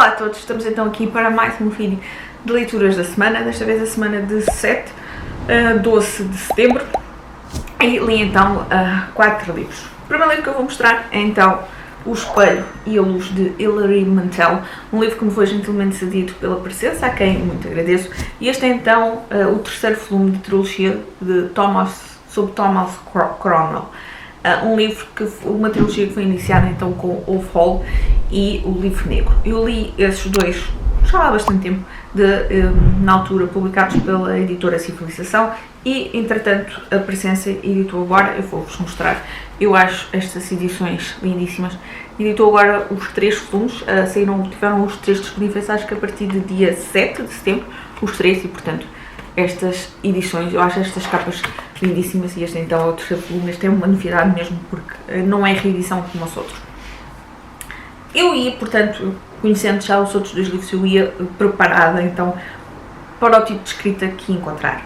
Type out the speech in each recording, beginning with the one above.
Olá a todos, estamos então aqui para mais um vídeo de leituras da semana, desta vez a semana de 7 a 12 de setembro, e li então 4 livros. O primeiro livro que eu vou mostrar é então O Espelho e a Luz, de Hilary Mantel, um livro que me foi gentilmente cedido pela presença, a quem muito agradeço, e este é então o terceiro volume de trilogia sobre Thomas Cromwell. Uma trilogia que foi iniciada então com O Fall e O Livro Negro. Eu li esses dois já há bastante tempo, na altura publicados pela editora Civilização, e entretanto a Presença editou agora, eu vou-vos mostrar, eu acho estas edições lindíssimas, editou agora os 3 volumes, tiveram os 3 disponíveis, acho que a partir do dia 7 de setembro, os 3, e portanto estas edições, eu acho estas capas lindíssimas, e este então é o terceiro volume. Este é uma novidade mesmo, porque não é reedição como os outros. Eu ia, portanto, conhecendo já os outros 2 livros, eu ia preparada então para o tipo de escrita que ia encontrar.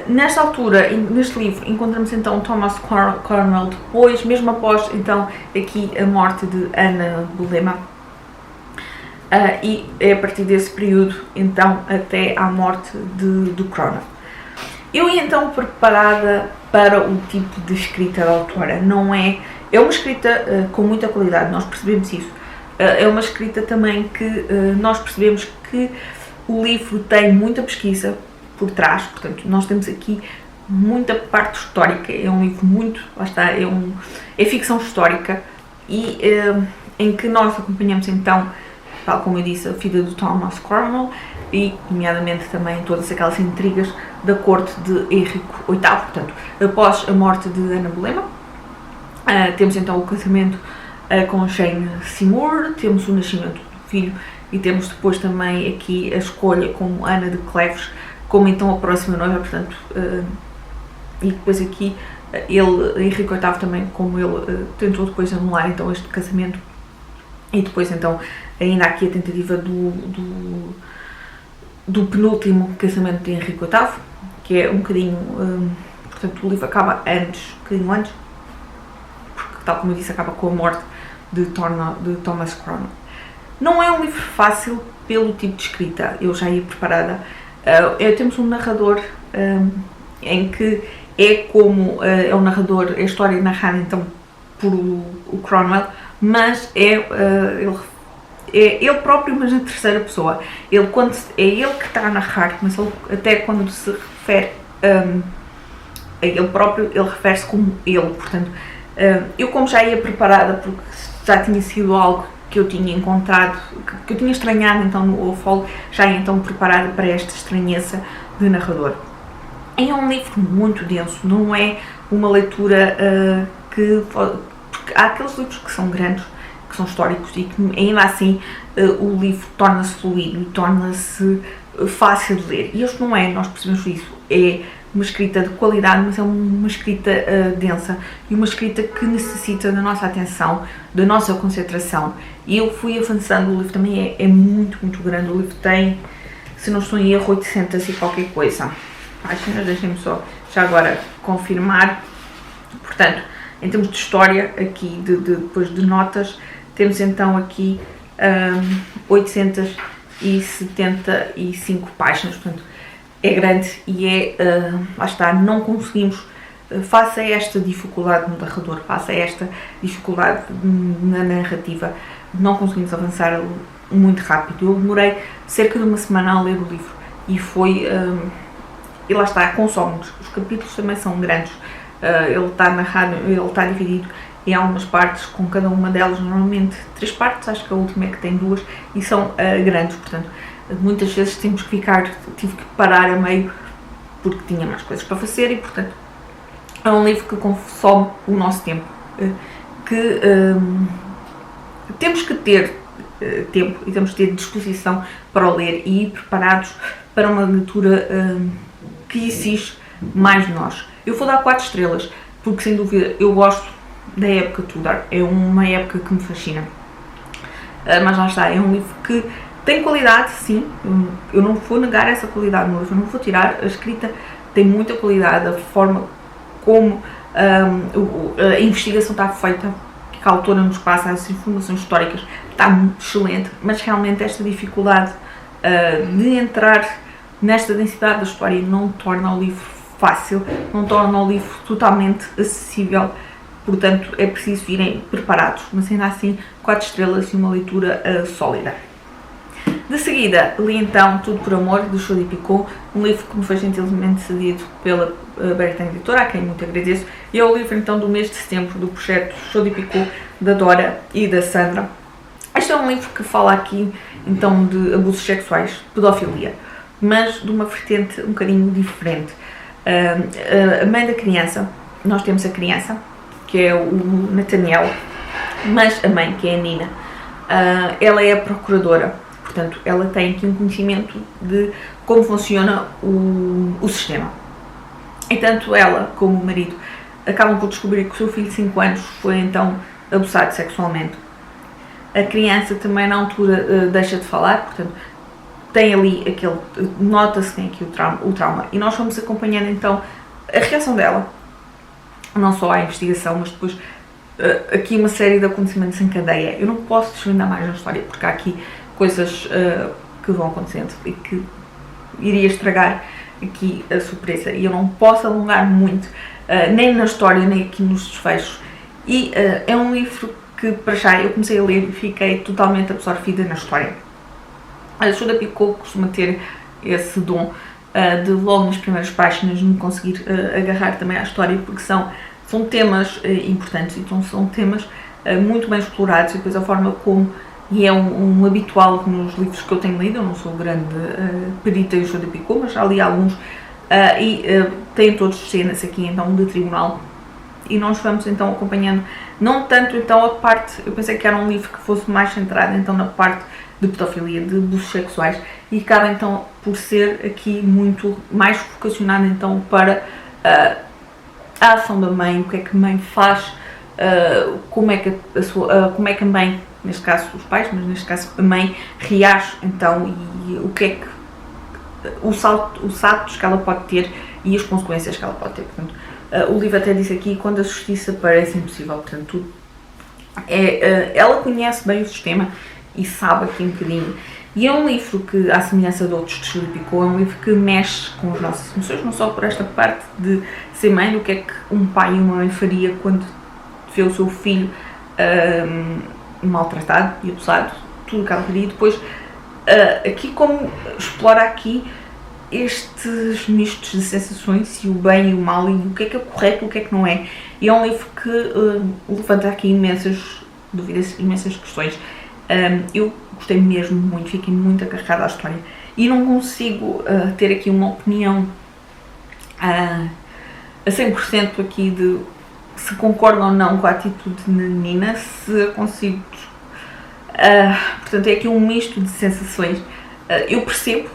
Nesta altura, neste livro, encontramos então Thomas Cromwell, depois, mesmo após então aqui a morte de Ana Bolena, e é a partir desse período então até à morte do Cromwell. Eu ia então preparada para o tipo de escrita da autora. É uma escrita com muita qualidade, nós percebemos isso. É uma escrita também que nós percebemos que o livro tem muita pesquisa por trás, portanto nós temos aqui muita parte histórica. É um livro muito, lá está, é ficção histórica, e em que nós acompanhamos então, tal como eu disse, a vida do Thomas Cromwell, e nomeadamente também todas aquelas intrigas da corte de Henrique VIII, portanto, após a morte de Ana Bolena. Temos então o casamento com Jane Seymour, temos o nascimento do filho, e temos depois também aqui a escolha como Ana de Cleves, como então a próxima noiva, portanto, e depois aqui Henrique VIII também, como ele tentou depois anular então este casamento, e depois então ainda aqui a tentativa do penúltimo casamento de Henrique VIII, que é um bocadinho, portanto o livro acaba um bocadinho antes, porque tal como eu disse, acaba com a morte de Thomas Cromwell. Não é um livro fácil pelo tipo de escrita, eu já ia preparada. Temos um narrador em que é um narrador, é a história narrada então por o Cromwell, mas é ele próprio, mas na terceira pessoa. É ele que está a narrar, mas até quando se refere a ele próprio, ele refere-se como ele. Portanto, eu, como já ia preparada, porque já tinha sido algo que eu tinha encontrado, que eu tinha estranhado então no O Fall, já ia então preparada para esta estranheza de narrador. É um livro muito denso, não é uma leitura porque há aqueles livros que são grandes, que são históricos, e que ainda assim o livro torna-se fluido, torna-se fácil de ler. E este não é, nós percebemos isso. É uma escrita de qualidade, mas é uma escrita densa, e uma escrita que necessita da nossa atenção, da nossa concentração. E eu fui avançando, o livro também é muito, muito grande. O livro tem, se não estou em erro, 800 e qualquer coisa. Deixem-me só já agora confirmar. Portanto, em termos de história, aqui depois de notas, temos então aqui 875 páginas, portanto é grande, e lá está, não conseguimos, face a esta dificuldade no narrador, face a esta dificuldade na narrativa, não conseguimos avançar muito rápido. Eu demorei cerca de uma semana a ler o livro, e foi, e lá está, consome-nos. Os capítulos também são grandes. Ele está narrado, ele está dividido em algumas partes, com cada uma delas normalmente 3 partes, acho que a última é que tem 2, e são grandes, portanto muitas vezes tive que parar a meio porque tinha mais coisas para fazer, e portanto é um livro que consome o nosso tempo, que temos que ter tempo, e temos que ter disposição para o ler e ir preparados para uma leitura que exige mais de nós. Eu vou dar 4 estrelas, porque sem dúvida eu gosto da época Tudor, é uma época que me fascina, mas lá está, é um livro que tem qualidade, sim, eu não vou negar essa qualidade no livro, eu não vou tirar. A escrita tem muita qualidade, a forma como a investigação está feita, que a autora nos passa, as informações históricas, está excelente, mas realmente esta dificuldade de entrar nesta densidade da história não torna o livro fácil, não torna o livro totalmente acessível, portanto é preciso irem preparados, mas ainda assim 4 estrelas e uma leitura sólida. De seguida, li então Tudo por Amor, de Jodi Picoult, um livro que me foi gentilmente cedido pela Bertrand Editora, a quem muito agradeço, e é o livro então do mês de setembro do projeto Jodi Picoult, da Dora e da Sandra. Este é um livro que fala aqui então de abusos sexuais, pedofilia, mas de uma vertente um bocadinho diferente. A mãe da criança, nós temos a criança, que é o Nathaniel, mas a mãe, que é a Nina, ela é a procuradora, portanto ela tem aqui um conhecimento de como funciona o sistema. E tanto ela como o marido acabam por descobrir que o seu filho de 5 anos foi então abusado sexualmente. A criança também na altura deixa de falar, portanto tem ali aquele, nota-se que tem aqui o trauma, e nós vamos acompanhando então a reação dela, não só à investigação, mas depois aqui uma série de acontecimentos em cadeia. Eu não posso desvendar mais na história, porque há aqui coisas que vão acontecendo e que iria estragar aqui a surpresa, e eu não posso alongar muito, nem na história, nem aqui nos desfechos. E é um livro que, para já, eu comecei a ler e fiquei totalmente absorvida na história. A Jodi Picoult costuma ter esse dom de logo nas primeiras páginas me conseguir agarrar também à história, porque são temas importantes, então são temas muito bem explorados, e depois a forma como, e é um habitual nos livros que eu tenho lido, eu não sou grande perita em Jodi Picoult, mas já li alguns, e têm todos cenas aqui então de tribunal, e nós vamos então acompanhando, não tanto então a parte, eu pensei que era um livro que fosse mais centrado então na parte de pedofilia, de abusos sexuais, e acaba então por ser aqui muito mais vocacionado então para a ação da mãe, o que é que a mãe faz, como é que a mãe, neste caso os pais, mas neste caso a mãe, reage então, e o que é que os saltos que ela pode ter e as consequências que ela pode ter. Portanto, o livro até diz aqui, quando a justiça parece impossível, portanto, ela conhece bem o sistema e sabe aqui um bocadinho. E é um livro que, à semelhança de outros de Jodi Picoult, é um livro que mexe com as nossas emoções, não só por esta parte de ser mãe, do que é que um pai e uma mãe faria quando vê o seu filho maltratado e abusado, tudo o que ela faria. E depois, aqui como explora aqui estes mistos de sensações, e o bem e o mal, e o que é correto e o que é que não é. E é um livro que levanta aqui imensas dúvidas, imensas questões. Eu gostei mesmo muito, fiquei muito agarrada à história, e não consigo ter aqui uma opinião a 100% aqui de se concordo ou não com a atitude de Nina, se consigo. Portanto, é aqui um misto de sensações. Eu percebo,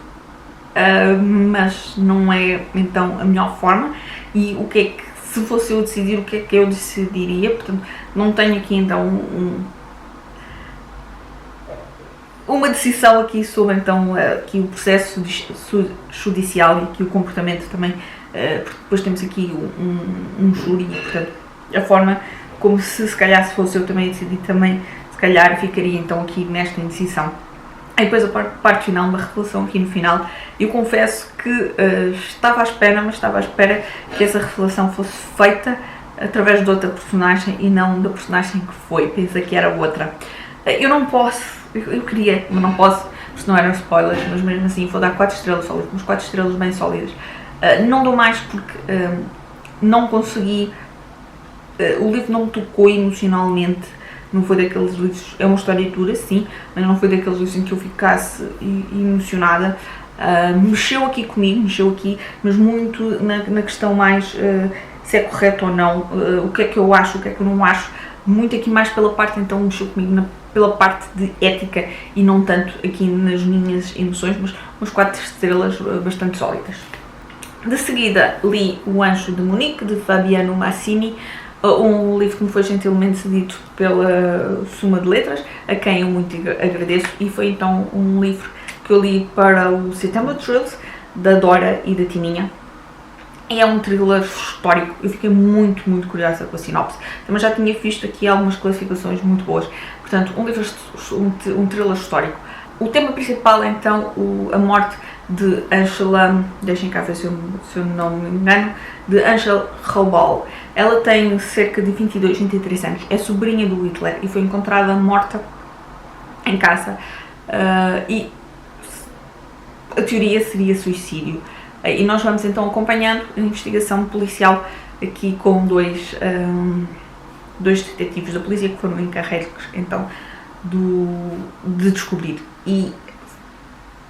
mas não é então a melhor forma, e o que é que, se fosse eu decidir, o que é que eu decidiria. Portanto, não tenho aqui então uma decisão aqui sobre então aqui o processo judicial e aqui o comportamento também, porque depois temos aqui um júri, e portanto a forma como, se calhar se fosse eu também decidir, também se calhar ficaria então aqui nesta indecisão. E depois a parte final, uma revelação aqui no final. Eu confesso que estava à espera que essa revelação fosse feita através de outra personagem e não da personagem que foi. Pensei que era outra. Eu não posso, eu queria, mas não posso, porque não eram spoilers, mas mesmo assim vou dar 4 estrelas sólidas, mas 4 estrelas bem sólidas. Não dou mais porque não consegui, o livro não me tocou emocionalmente, não foi daqueles livros, é uma história dura sim, mas não foi daqueles livros em que eu ficasse emocionada. Mexeu aqui comigo, mas muito na questão mais se é correto ou não, o que é que eu acho, o que é que eu não acho, muito aqui mais pela parte, então mexeu comigo pela parte de ética e não tanto aqui nas minhas emoções, mas umas 4 estrelas bastante sólidas. De seguida li O Anjo de Munique, de Fabiano Massini, um livro que me foi gentilmente cedido pela Suma de Letras, a quem eu muito agradeço, e foi então um livro que eu li para o September Truth, da Dora e da Tininha. É um thriller histórico, eu fiquei muito curiosa com a sinopse. Também já tinha visto aqui algumas classificações muito boas. Portanto, um thriller histórico. O tema principal é então a morte de Angela, deixem cá ver se eu não me engano, de Angela Raubal. Ela tem cerca de 22, 23 anos, é sobrinha do Hitler e foi encontrada morta em casa e a teoria seria suicídio. E nós vamos então acompanhando a investigação policial aqui com dois detetives da polícia que foram encarregues então de descobrir. E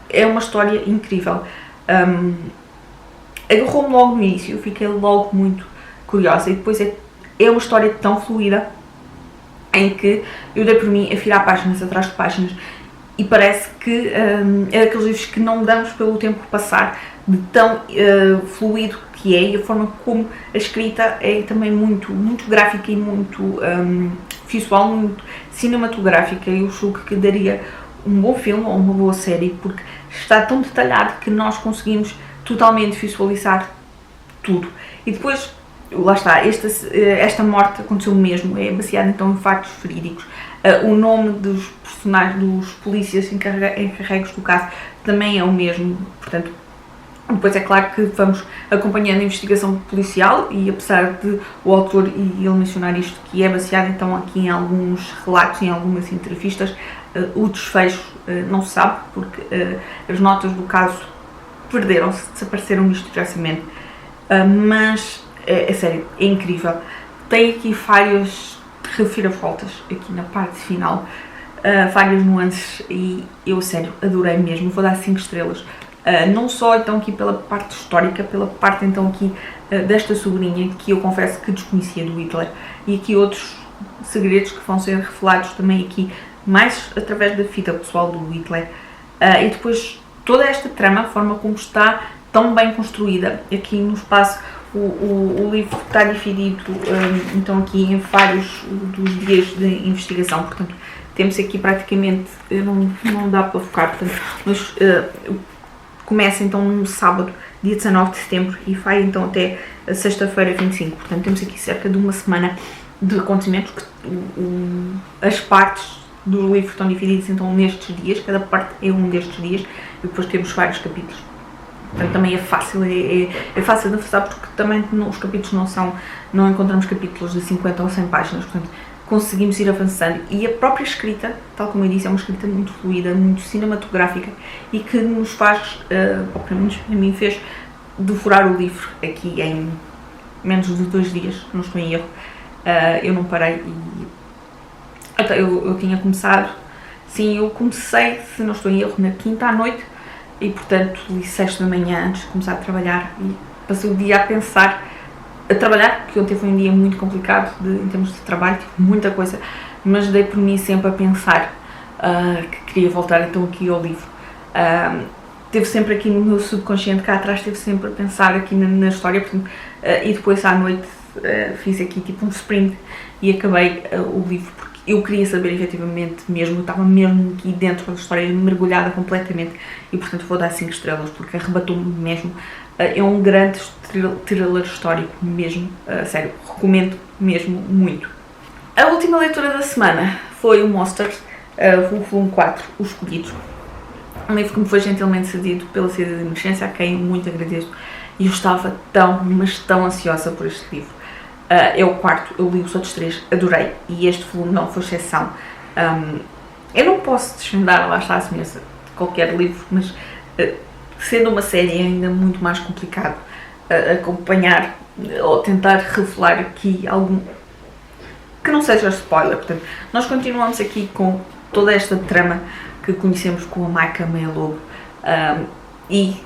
é uma história incrível. Agarrou-me logo no início, eu fiquei logo muito curiosa e depois é uma história tão fluida em que eu dei por mim a virar páginas atrás de páginas e parece que é daqueles livros que não damos pelo tempo passar, de tão fluido que é, e a forma como a escrita é também muito gráfica e muito visual, muito cinematográfica. Eu julgo que daria um bom filme ou uma boa série, porque está tão detalhado que nós conseguimos totalmente visualizar tudo. E depois, lá está, esta morte aconteceu mesmo, é baseada então em factos verídicos. O nome dos personagens, dos polícias encarregues do caso também é o mesmo, portanto, depois é claro que vamos acompanhando a investigação policial e apesar de o autor e ele mencionar isto, que é baseado então aqui em alguns relatos, em algumas entrevistas, o desfecho não se sabe, porque as notas do caso perderam-se, desapareceram misteriosamente, mas é sério, é incrível. Tem aqui várias reviravoltas aqui na parte final, várias nuances e eu, sério, adorei mesmo, vou dar 5 estrelas. Não só então aqui pela parte histórica, pela parte então aqui desta sobrinha que eu confesso que desconhecia do Hitler, e aqui outros segredos que vão ser revelados também aqui mais através da fita pessoal do Hitler, e depois toda esta trama, a forma como está tão bem construída aqui no espaço. O livro está dividido então aqui em vários dos dias de investigação, portanto temos aqui praticamente, não dá para focar, portanto, mas começa então no sábado, dia 19 de setembro, e vai então até sexta-feira 25, portanto temos aqui cerca de uma semana de acontecimentos, que as partes do livro estão divididas então nestes dias, cada parte é um destes dias, e depois temos vários capítulos. Portanto, também é fácil, é fácil de avançar, porque também os capítulos não encontramos capítulos de 50 ou 100 páginas, portanto conseguimos ir avançando, e a própria escrita, tal como eu disse, é uma escrita muito fluida, muito cinematográfica e que nos faz, ou pelo menos a mim fez, devorar o livro aqui em menos de 2 dias, não estou em erro. Eu não parei e até eu tinha começado, sim, eu comecei, se não estou em erro, na quinta à noite e portanto li sexta da manhã antes de começar a trabalhar e passei o dia a pensar, a trabalhar, porque ontem foi um dia muito complicado em termos de trabalho, tive muita coisa, mas dei por mim sempre a pensar que queria voltar então aqui ao livro. Teve sempre aqui no meu subconsciente, cá atrás, teve sempre a pensar aqui na história, portanto, e depois à noite fiz aqui tipo um sprint e acabei o livro, porque eu queria saber efetivamente mesmo, eu estava mesmo aqui dentro da história, mergulhada completamente, e portanto vou dar 5 estrelas, porque arrebatou-me mesmo. É um grande thriller histórico mesmo, sério, recomendo mesmo muito. A última leitura da semana foi o Monsters, o volume 4, Os Escolhidos. Um livro que me foi gentilmente cedido pela saída de emergência, a quem muito agradeço, e eu estava mas tão ansiosa por este livro. É o quarto, eu li os outros 3, adorei, e este volume não foi exceção. Eu não posso desvendar, lá está a semelhança de qualquer livro, mas sendo uma série é ainda muito mais complicado acompanhar ou tentar revelar aqui algo que não seja spoiler. Portanto, nós continuamos aqui com toda esta trama que conhecemos com a Maika Meia-Lobo, e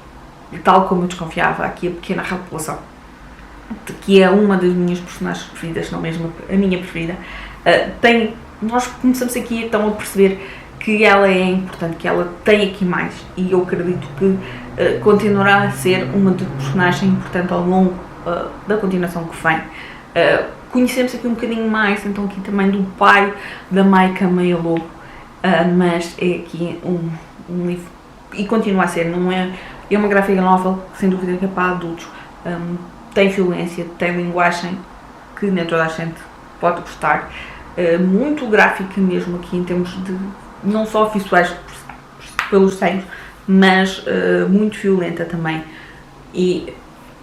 tal como eu desconfiava, aqui a pequena Raposa, que é uma das minhas personagens preferidas, não mesmo a minha preferida, nós começamos aqui então a perceber que ela é importante, que ela tem aqui mais, e eu acredito que continuará a ser uma personagem importante ao longo da continuação que vem. Conhecemos aqui um bocadinho mais então aqui também do pai da Maika Meia-Lobo, mas é aqui um livro, e continua a ser, não é uma graphic novel, sem dúvida, que é para adultos. tem violência, tem linguagem que nem toda a gente pode gostar, muito gráfica mesmo aqui em termos de, não só visuais pelos desenhos, mas muito violenta também, e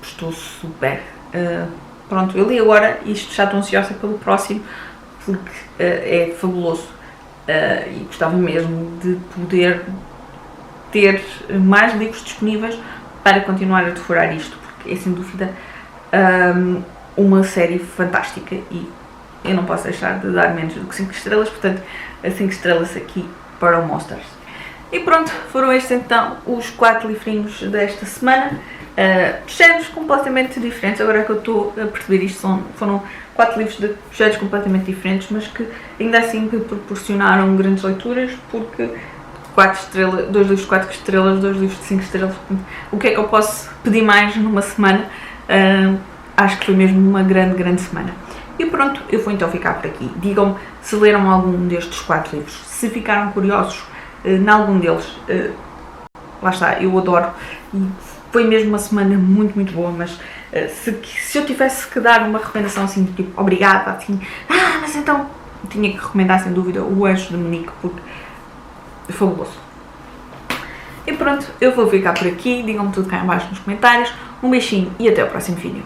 estou super... pronto, eu li agora e já estou ansiosa pelo próximo, porque é fabuloso, e gostava mesmo de poder ter mais livros disponíveis para continuar a devorar isto, porque é sem dúvida uma série fantástica e eu não posso deixar de dar menos do que 5 estrelas, portanto, 5 estrelas aqui para o Monsters. E pronto, foram estes então os 4 livrinhos desta semana, géneros completamente diferentes. Agora que eu estou a perceber isto, foram 4 livros de géneros completamente diferentes, mas que ainda assim me proporcionaram grandes leituras, porque 4 estrelas, 2 livros de 4 estrelas, 2 livros de 5 estrelas, o que é que eu posso pedir mais numa semana? Acho que foi mesmo uma grande semana. E pronto, eu vou então ficar por aqui. Digam-me se leram algum destes 4 livros, se ficaram curiosos em algum deles. Lá está, eu adoro e foi mesmo uma semana muito boa, mas se eu tivesse que dar uma recomendação assim, tipo, obrigada, assim, mas então tinha que recomendar sem dúvida O Anjo de Munique, porque é fabuloso. E pronto, eu vou ficar por aqui, digam-me tudo cá em baixo nos comentários, um beijinho e até o próximo vídeo.